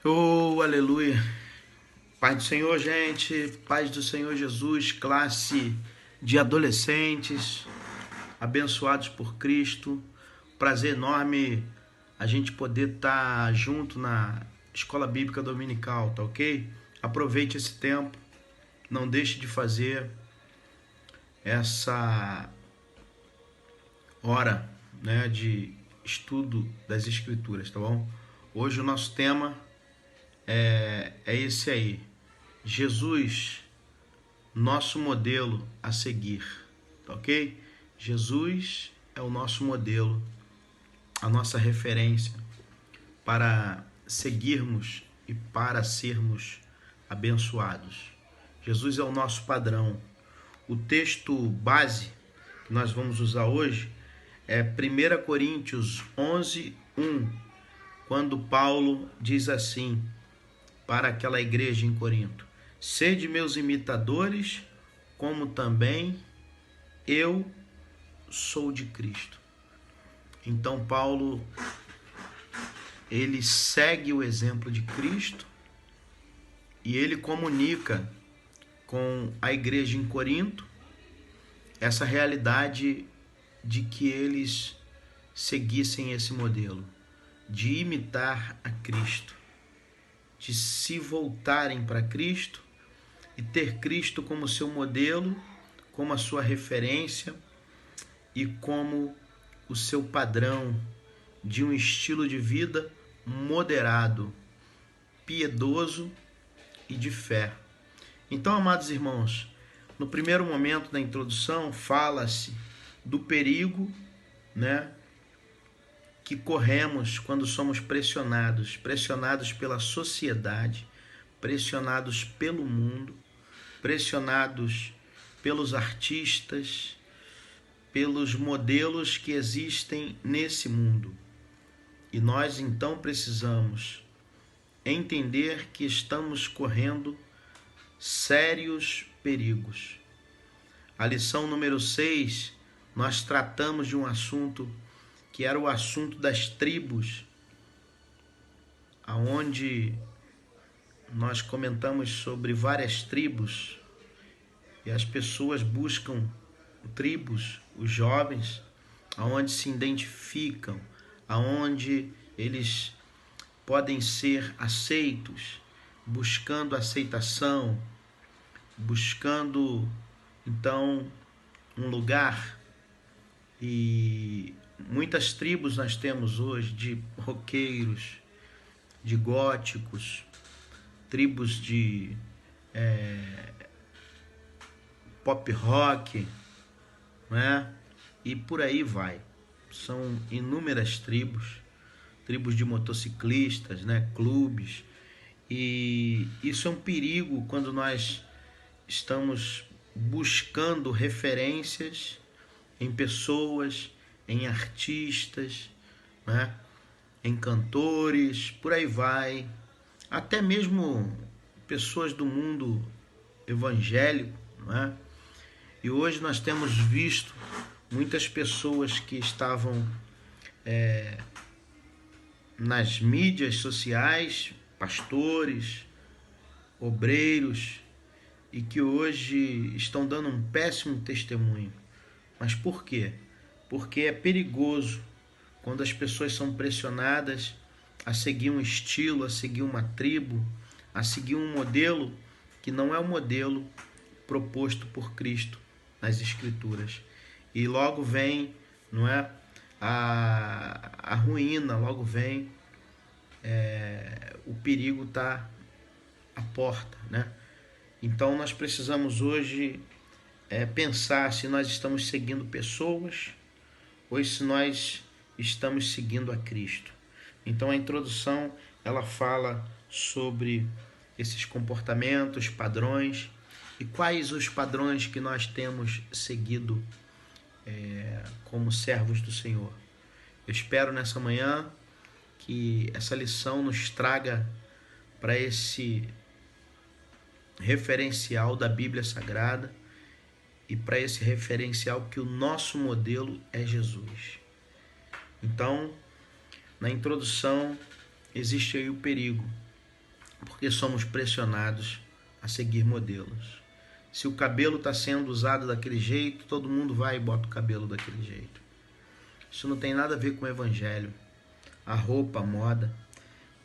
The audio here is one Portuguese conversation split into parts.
Oh, aleluia. Paz do Senhor, gente. Paz do Senhor Jesus, classe de adolescentes, abençoados por Cristo. Prazer enorme a gente poder estar junto na Escola Bíblica Dominical, tá ok? Aproveite esse tempo, não deixe de fazer essa hora, né, de estudo das Escrituras, tá bom? Hoje o nosso tema é esse aí. Jesus, nosso modelo a seguir, tá ok? Jesus é o nosso modelo, a nossa referência para seguirmos e para sermos abençoados. Jesus é o nosso padrão. O texto base que nós vamos usar hoje é 1 Coríntios 11:1, quando Paulo diz assim para aquela igreja em Corinto: sede meus imitadores, como também eu sou de Cristo. Então Paulo, ele segue o exemplo de Cristo e ele comunica com a igreja em Corinto essa realidade de que eles seguissem esse modelo, de imitar a Cristo, de se voltarem para Cristo e ter Cristo como seu modelo, como a sua referência e como o seu padrão de um estilo de vida moderado, piedoso e de fé. Então, amados irmãos, no primeiro momento da introdução fala-se do perigo, né, que corremos quando somos pressionados pela sociedade, pressionados pelo mundo, pressionados pelos artistas, pelos modelos que existem nesse mundo. E nós então precisamos entender que estamos correndo sérios perigos. A lição número 6, nós tratamos de um assunto que era o assunto das tribos, aonde nós comentamos sobre várias tribos e as pessoas buscam tribos, os jovens, aonde se identificam, aonde eles podem ser aceitos, buscando aceitação, buscando então um lugar. E muitas tribos nós temos hoje de roqueiros, de góticos, tribos de pop rock, né? E por aí vai. São inúmeras tribos, tribos de motociclistas, né? Clubes. E isso é um perigo quando nós estamos buscando referências em pessoas, em artistas, né? Em cantores, por aí vai. Até mesmo pessoas do mundo evangélico, né? E hoje nós temos visto muitas pessoas que estavam nas mídias sociais, pastores, obreiros, e que hoje estão dando um péssimo testemunho. Mas por quê? Porque é perigoso quando as pessoas são pressionadas a seguir um estilo, a seguir uma tribo, a seguir um modelo que não é o modelo proposto por Cristo nas Escrituras. E logo vem, não é, a ruína, logo vem o perigo está à porta, né? Então nós precisamos hoje pensar se nós estamos seguindo pessoas ou se nós estamos seguindo a Cristo. Então a introdução ela fala sobre esses comportamentos, padrões e quais os padrões que nós temos seguido como servos do Senhor. Eu espero nessa manhã que essa lição nos traga para esse referencial da Bíblia Sagrada e para esse referencial que o nosso modelo é Jesus. Então, na introdução, existe aí o perigo porque somos pressionados a seguir modelos. Se o cabelo está sendo usado daquele jeito, todo mundo vai e bota o cabelo daquele jeito. Isso não tem nada a ver com o evangelho. A roupa, a moda.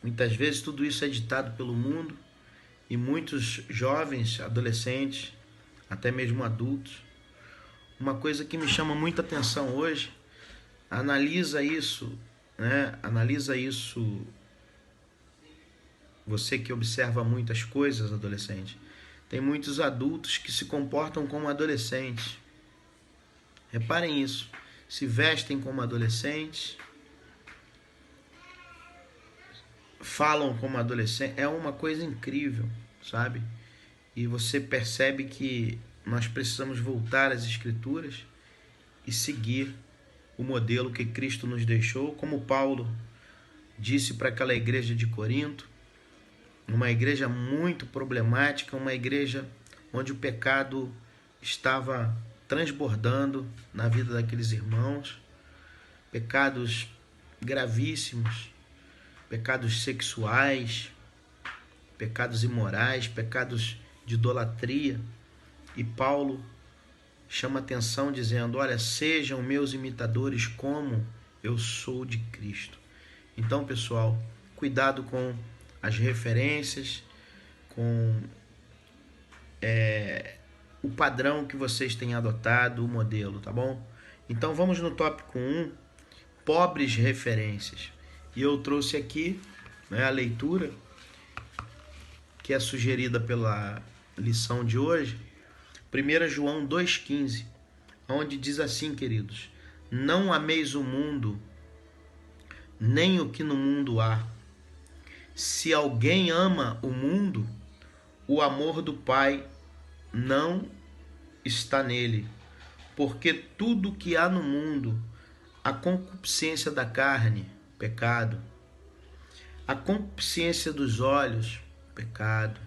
Muitas vezes tudo isso é ditado pelo mundo e muitos jovens, adolescentes, até mesmo adultos. Uma coisa que me chama muita atenção hoje, analisa isso, né? Analisa isso, você que observa muitas coisas, adolescente. Tem muitos adultos que se comportam como adolescentes. Reparem isso. Se vestem como adolescentes, falam como adolescentes. É uma coisa incrível, sabe? E você percebe que nós precisamos voltar às Escrituras e seguir o modelo que Cristo nos deixou, como Paulo disse para aquela igreja de Corinto, uma igreja muito problemática, uma igreja onde o pecado estava transbordando na vida daqueles irmãos, pecados gravíssimos, pecados sexuais, pecados imorais, pecados de idolatria. E Paulo chama atenção dizendo, olha, sejam meus imitadores como eu sou de Cristo. Então, pessoal, cuidado com as referências, com o padrão que vocês têm adotado, o modelo, tá bom? Então vamos no tópico 1, pobres referências. E eu trouxe aqui, né, a leitura que é sugerida pela lição de hoje, 1 João 2,15, onde diz assim, queridos, não ameis o mundo, nem o que no mundo há. Se alguém ama o mundo, o amor do Pai não está nele, porque tudo que há no mundo, a concupiscência da carne, pecado, a concupiscência dos olhos, pecado,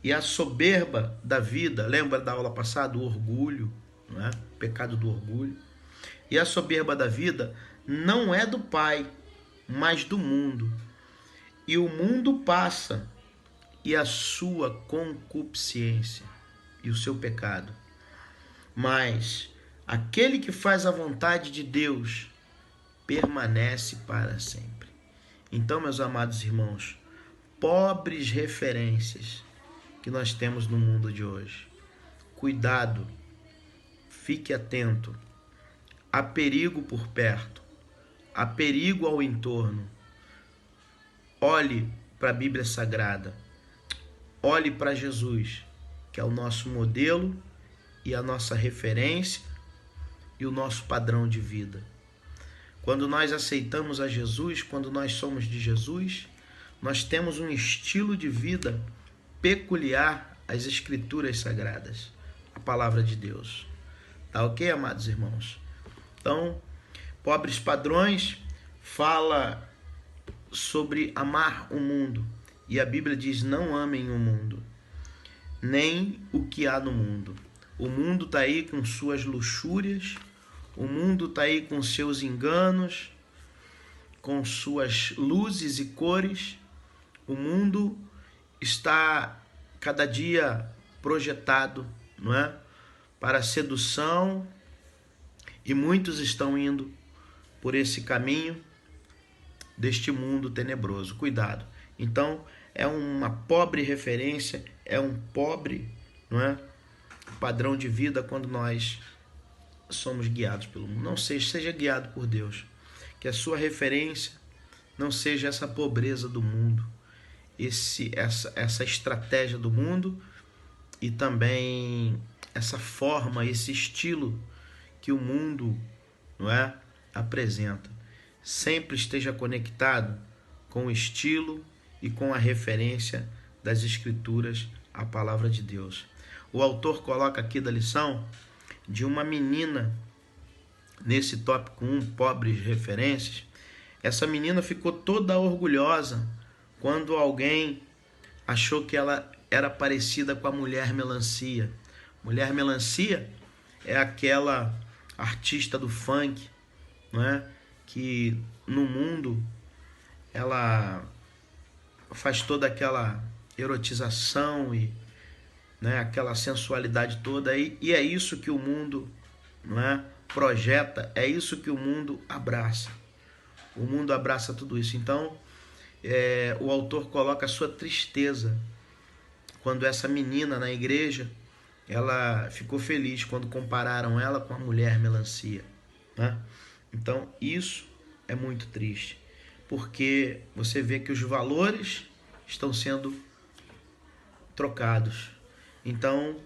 e a soberba da vida, lembra da aula passada, o orgulho, não é? Pecado do orgulho, e a soberba da vida não é do Pai, mas do mundo. E o mundo passa, e a sua concupiscência, e o seu pecado. Mas aquele que faz a vontade de Deus permanece para sempre. Então, meus amados irmãos, pobres referências que nós temos no mundo de hoje. Cuidado, fique atento. Há perigo por perto, há perigo ao entorno. Olhe para a Bíblia Sagrada, olhe para Jesus, que é o nosso modelo e a nossa referência e o nosso padrão de vida. Quando nós aceitamos a Jesus, quando nós somos de Jesus, nós temos um estilo de vida peculiar às Escrituras Sagradas, a palavra de Deus. Tá ok, amados irmãos? Então, pobres padrões fala sobre amar o mundo. E a Bíblia diz, não amem o mundo, nem o que há no mundo. O mundo está aí com suas luxúrias, o mundo está aí com seus enganos, com suas luzes e cores. O mundo está cada dia projetado, não é? Para a sedução, e muitos estão indo por esse caminho deste mundo tenebroso. Cuidado. Então, é uma pobre referência, é um pobre, não é, padrão de vida quando nós somos guiados pelo mundo. Não seja guiado por Deus. Que a sua referência não seja essa pobreza do mundo, essa estratégia do mundo e também essa forma, esse estilo que o mundo, não é, apresenta. Sempre esteja conectado com o estilo e com a referência das Escrituras, a palavra de Deus. O autor coloca aqui da lição de uma menina, nesse tópico 1, pobres referências. Essa menina ficou toda orgulhosa quando alguém achou que ela era parecida com a Mulher Melancia. Mulher Melancia é aquela artista do funk, não é? Que no mundo ela faz toda aquela erotização e, né, aquela sensualidade toda, e é isso que o mundo, né, projeta, é isso que o mundo abraça. O mundo abraça tudo isso. Então, o autor coloca a sua tristeza quando essa menina na igreja, ela ficou feliz quando compararam ela com a mulher melancia, né? Então, isso é muito triste, porque você vê que os valores estão sendo trocados. Então,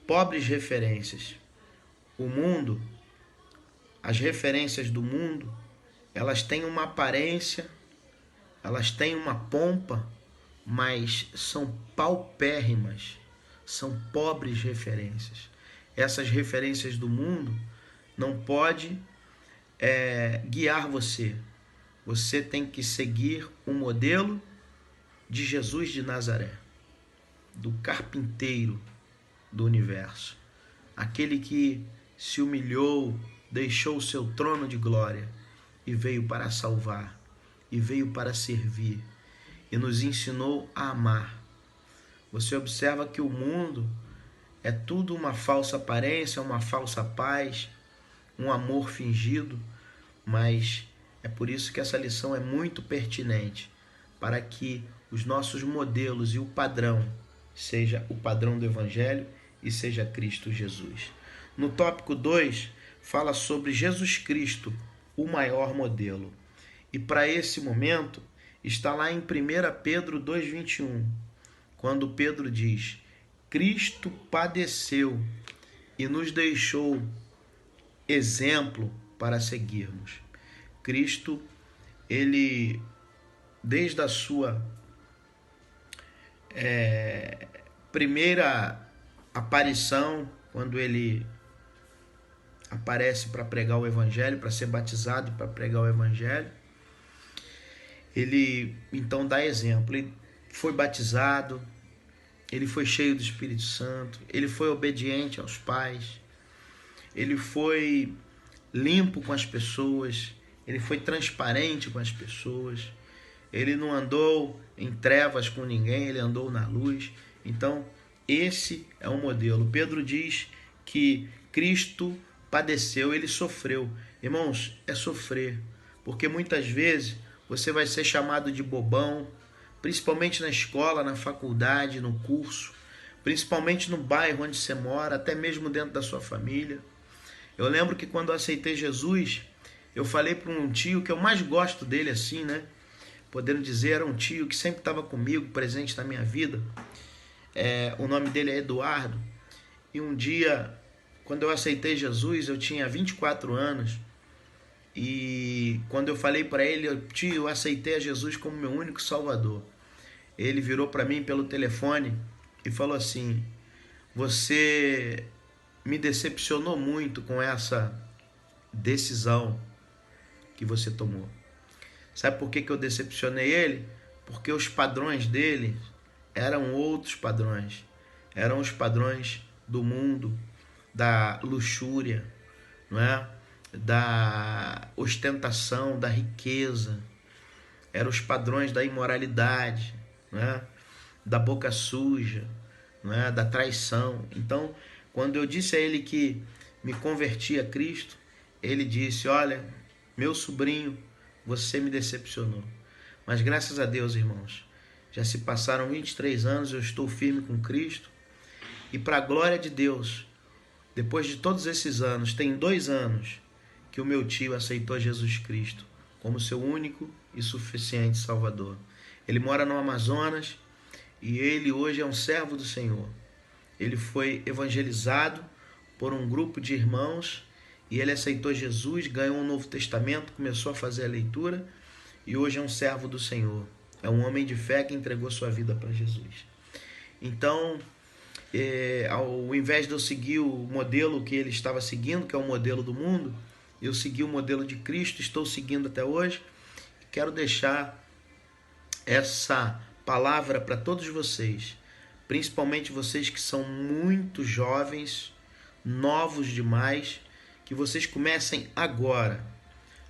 pobres referências. O mundo, as referências do mundo, elas têm uma aparência, elas têm uma pompa, mas são paupérrimas, são pobres referências. Essas referências do mundo não pode guiar você. Você tem que seguir o modelo de Jesus de Nazaré, do carpinteiro do universo, aquele que se humilhou, deixou o seu trono de glória e veio para salvar, e veio para servir, e nos ensinou a amar. Você observa que o mundo é tudo uma falsa aparência, uma falsa paz, um amor fingido, mas é por isso que essa lição é muito pertinente, para que os nossos modelos e o padrão seja o padrão do Evangelho e seja Cristo Jesus. No tópico 2, fala sobre Jesus Cristo, o maior modelo. E para esse momento, está lá em 1 Pedro 2,21, quando Pedro diz: Cristo padeceu e nos deixou exemplo para seguirmos. Cristo, ele, desde a sua primeira aparição, quando ele aparece para pregar o Evangelho, para ser batizado e para pregar o Evangelho, ele então dá exemplo. Ele foi batizado, ele foi cheio do Espírito Santo, ele foi obediente aos pais, ele foi limpo com as pessoas, ele foi transparente com as pessoas, ele não andou em trevas com ninguém, ele andou na luz. Então, esse é o modelo. Pedro diz que Cristo padeceu, ele sofreu. Irmãos, é sofrer, porque muitas vezes você vai ser chamado de bobão, principalmente na escola, na faculdade, no curso, principalmente no bairro onde você mora, até mesmo dentro da sua família. Eu lembro que quando eu aceitei Jesus, eu falei para um tio que eu mais gosto dele assim, né? Podendo dizer, era um tio que sempre estava comigo, presente na minha vida. O nome dele é Eduardo. E um dia, quando eu aceitei Jesus, eu tinha 24 anos. E quando eu falei para ele, tio, eu aceitei a Jesus como meu único salvador. Ele virou para mim pelo telefone e falou assim: você me decepcionou muito com essa decisão que você tomou. Sabe por que eu decepcionei ele? Porque os padrões dele eram outros padrões. Eram os padrões do mundo, da luxúria, não é? Da ostentação, da riqueza. Eram os padrões da imoralidade, não é? Da boca suja, não é? Da traição. Então, quando eu disse a ele que me converti a Cristo, ele disse: olha, meu sobrinho, você me decepcionou. Mas graças a Deus, irmãos, já se passaram 23 anos, eu estou firme com Cristo. E para a glória de Deus, depois de todos esses anos, tem 2 anos que o meu tio aceitou Jesus Cristo como seu único e suficiente Salvador. Ele mora no Amazonas e ele hoje é um servo do Senhor. Ele foi evangelizado por um grupo de irmãos e ele aceitou Jesus, ganhou um Novo Testamento, começou a fazer a leitura e hoje é um servo do Senhor. É um homem de fé que entregou sua vida para Jesus. Então, ao invés de eu seguir o modelo que ele estava seguindo, que é o modelo do mundo, eu segui o modelo de Cristo, estou seguindo até hoje. Quero deixar essa palavra para todos vocês, principalmente vocês que são muito jovens, novos demais, que vocês comecem agora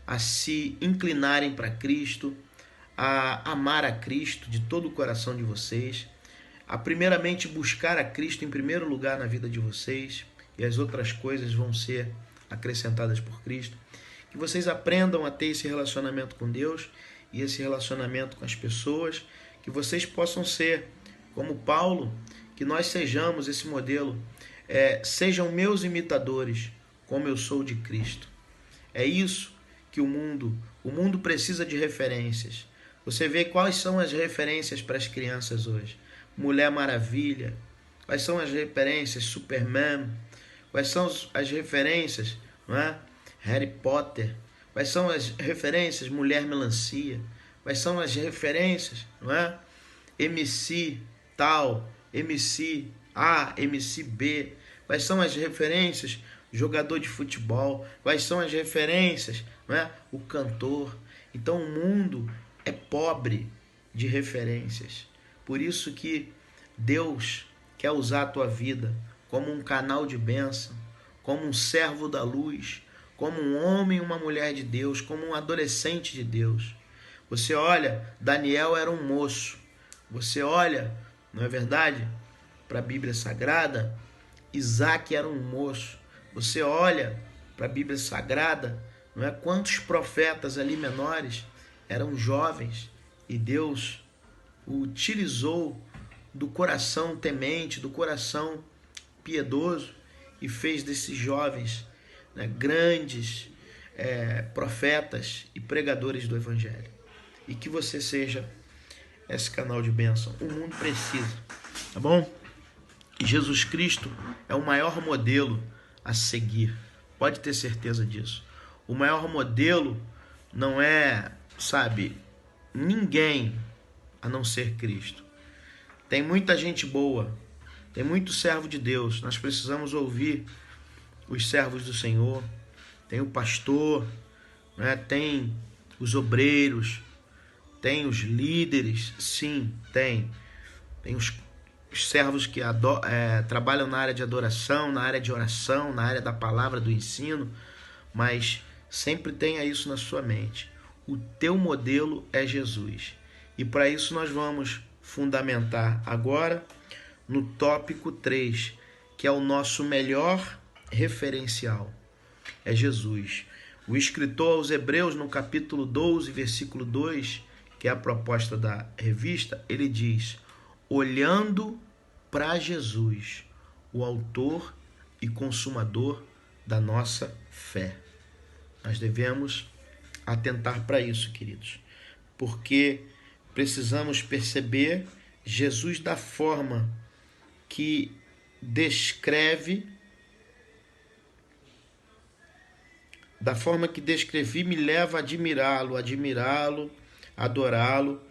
a se inclinarem para Cristo, a amar a Cristo de todo o coração de vocês, a primeiramente buscar a Cristo em primeiro lugar na vida de vocês, e as outras coisas vão ser acrescentadas por Cristo. Que vocês aprendam a ter esse relacionamento com Deus e esse relacionamento com as pessoas, que vocês possam ser como Paulo, que nós sejamos esse modelo, sejam meus imitadores, como eu sou de Cristo. É isso que o mundo precisa de referências. Você vê quais são as referências para as crianças hoje. Mulher Maravilha, quais são as referências? Superman, quais são as referências? Não é? Harry Potter, quais são as referências? Mulher Melancia, quais são as referências? Não é? MC tal, MC A, MC B, quais são as referências? Jogador de futebol, quais são as referências? Não é? O cantor. Então o mundo é pobre de referências. Por isso que Deus quer usar a tua vida como um canal de bênção, como um servo da luz, como um homem e uma mulher de Deus, como um adolescente de Deus. Você olha, Daniel era um moço. Você olha, não é verdade? Para a Bíblia Sagrada, Isaac era um moço. Você olha para a Bíblia Sagrada, não é? Quantos profetas ali menores eram jovens e Deus o utilizou do coração temente, do coração piedoso e fez desses jovens, né, grandes profetas e pregadores do Evangelho. E que você seja esse canal de bênção. O mundo precisa, tá bom? Jesus Cristo é o maior modelo a seguir. Pode ter certeza disso. O maior modelo não é, ninguém a não ser Cristo. Tem muita gente boa, tem muito servo de Deus. Nós precisamos ouvir os servos do Senhor. Tem o pastor, né? Tem os obreiros, tem os líderes, sim, tem os servos que trabalham na área de adoração, na área de oração, na área da palavra, do ensino, mas sempre tenha isso na sua mente. O teu modelo é Jesus. E para isso nós vamos fundamentar agora no tópico 3, que é o nosso melhor referencial. É Jesus. O escritor aos Hebreus, no capítulo 12, versículo 2, que é a proposta da revista, ele diz: olhando para Jesus, o autor e consumador da nossa fé. Nós devemos atentar para isso, queridos, porque precisamos perceber Jesus da forma que descrevi, me leva a admirá-lo, adorá-lo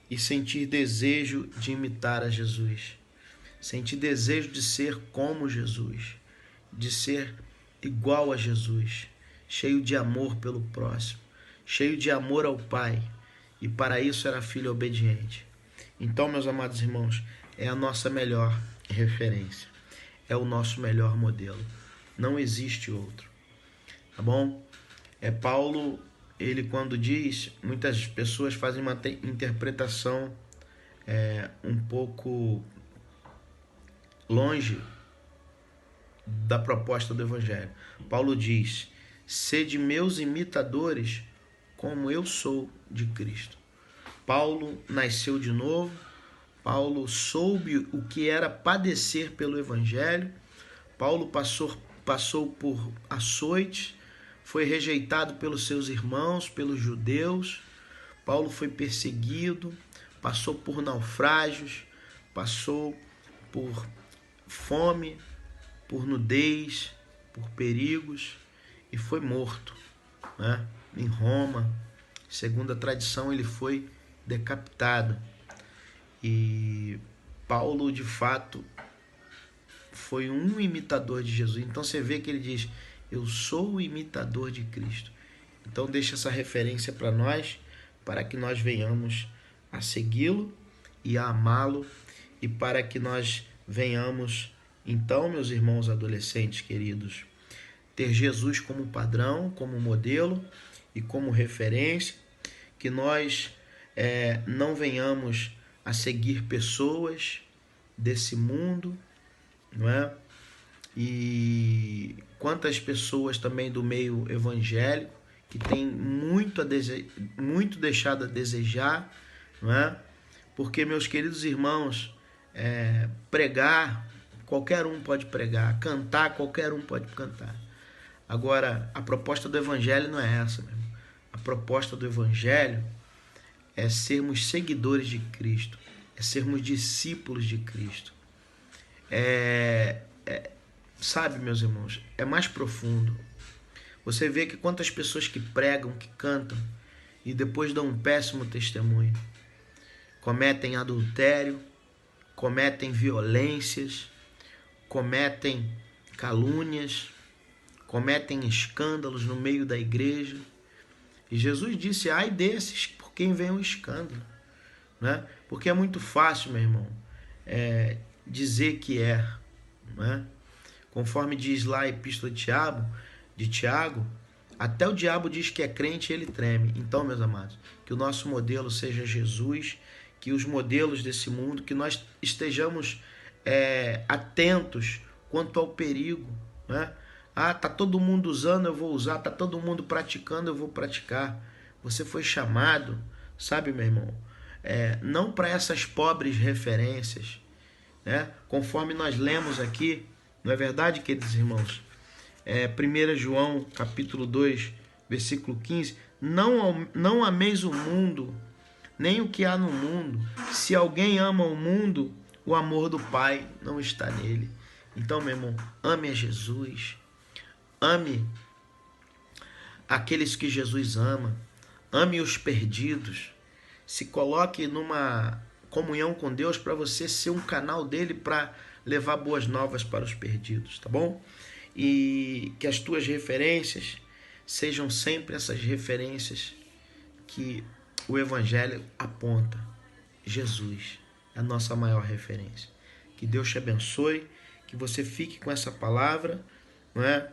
e sentir desejo de imitar a Jesus. Sentir desejo de ser como Jesus, de ser igual a Jesus, cheio de amor pelo próximo, cheio de amor ao Pai, e para isso era filho obediente. Então, meus amados irmãos, é a nossa melhor referência, é o nosso melhor modelo, não existe outro, tá bom? Paulo, ele quando diz, muitas pessoas fazem uma interpretação um pouco longe da proposta do Evangelho. Paulo diz: sede meus imitadores, como eu sou de Cristo. Paulo nasceu de novo, Paulo soube o que era padecer pelo Evangelho, Paulo passou por açoites, foi rejeitado pelos seus irmãos, pelos judeus, Paulo foi perseguido, passou por naufrágios, passou por fome, por nudez, por perigos e foi morto, né? Em Roma. Segundo a tradição, ele foi decapitado. E Paulo, de fato, foi um imitador de Jesus. Então você vê que ele diz: eu sou o imitador de Cristo. Então deixa essa referência para nós, para que nós venhamos a segui-lo e a amá-lo, e para que nós venhamos, então, meus irmãos adolescentes queridos, ter Jesus como padrão, como modelo e como referência, que nós não venhamos a seguir pessoas desse mundo, não é? E quantas pessoas também do meio evangélico que tem muito deixado a desejar, não é? Porque, meus queridos irmãos, pregar, qualquer um pode pregar, cantar, qualquer um pode cantar. Agora, a proposta do evangelho não é essa, meu irmão. A proposta do evangelho é sermos seguidores de Cristo, é sermos discípulos de Cristo. Sabe, meus irmãos, é mais profundo. Você vê que quantas pessoas que pregam, que cantam e depois dão um péssimo testemunho, cometem adultério, cometem violências, cometem calúnias, cometem escândalos no meio da igreja. E Jesus disse: ai desses por quem vem o escândalo, né? Porque é muito fácil, meu irmão, dizer que né? Conforme diz lá a epístola de Tiago, até o diabo diz que é crente e ele treme. Então, meus amados, que o nosso modelo seja Jesus, que os modelos desse mundo, que nós estejamos atentos quanto ao perigo, né? Ah, tá todo mundo usando, eu vou usar, tá todo mundo praticando, eu vou praticar. Você foi chamado, sabe, meu irmão, não para essas pobres referências, né? Conforme nós lemos aqui, não é verdade, queridos irmãos? 1 João capítulo 2, versículo 15, não ameis o mundo, nem o que há no mundo. Se alguém ama o mundo, o amor do Pai não está nele. Então, meu irmão, ame a Jesus, ame aqueles que Jesus ama, ame os perdidos, se coloque numa comunhão com Deus para você ser um canal dele para levar boas novas para os perdidos, tá bom? E que as tuas referências sejam sempre essas referências que o Evangelho aponta. Jesus é a nossa maior referência. Que Deus te abençoe, que você fique com essa palavra, não é?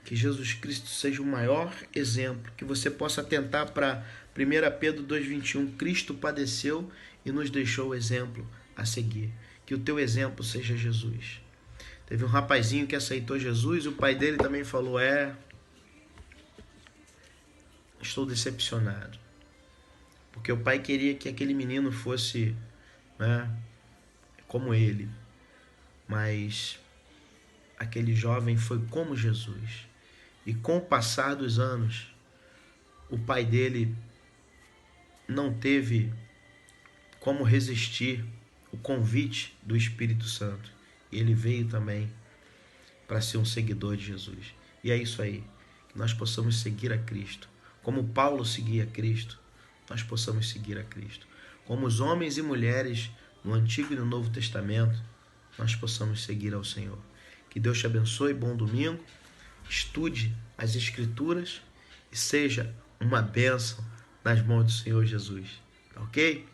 Que Jesus Cristo seja o maior exemplo, que você possa atentar para 1 Pedro 2,21, Cristo padeceu e nos deixou o exemplo a seguir. Que o teu exemplo seja Jesus. Teve um rapazinho que aceitou Jesus, o pai dele também falou, estou decepcionado. Porque o pai queria que aquele menino fosse, né, como ele. Mas aquele jovem foi como Jesus. E com o passar dos anos, o pai dele não teve como resistir o convite do Espírito Santo. Ele veio também para ser um seguidor de Jesus. E é isso aí, que nós possamos seguir a Cristo. Como Paulo seguia a Cristo, nós possamos seguir a Cristo. Como os homens e mulheres no Antigo e no Novo Testamento, nós possamos seguir ao Senhor. Que Deus te abençoe, bom domingo. Estude as Escrituras e seja uma bênção nas mãos do Senhor Jesus. Ok?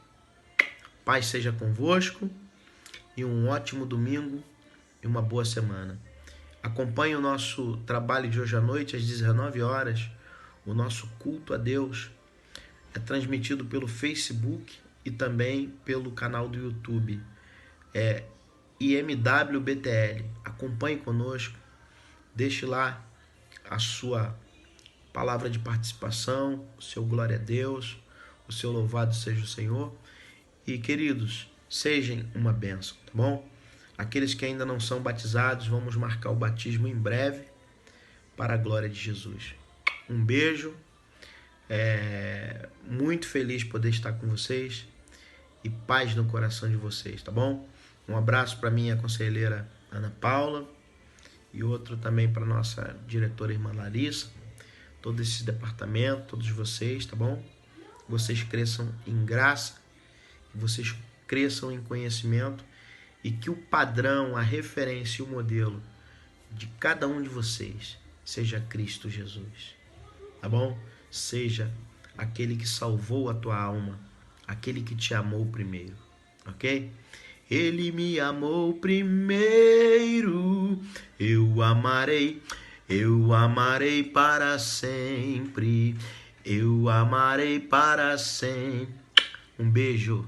Paz seja convosco e um ótimo domingo e uma boa semana. Acompanhe o nosso trabalho de hoje à noite, às 19 horas. O nosso culto a Deus é transmitido pelo Facebook e também pelo canal do YouTube. IMWBTL. Acompanhe conosco. Deixe lá a sua palavra de participação, o seu glória a Deus, o seu louvado seja o Senhor. E, queridos, sejam uma bênção, tá bom? Aqueles que ainda não são batizados, vamos marcar o batismo em breve para a glória de Jesus. Um beijo, muito feliz poder estar com vocês e paz no coração de vocês, tá bom? Um abraço para minha conselheira Ana Paula e outro também para nossa diretora irmã Larissa, todo esse departamento, todos vocês, tá bom? Vocês cresçam em graça, vocês cresçam em conhecimento e que o padrão, a referência e o modelo de cada um de vocês seja Cristo Jesus, tá bom? Seja aquele que salvou a tua alma, aquele que te amou primeiro, ok? Ele me amou primeiro, eu amarei para sempre, eu amarei para sempre. Um beijo.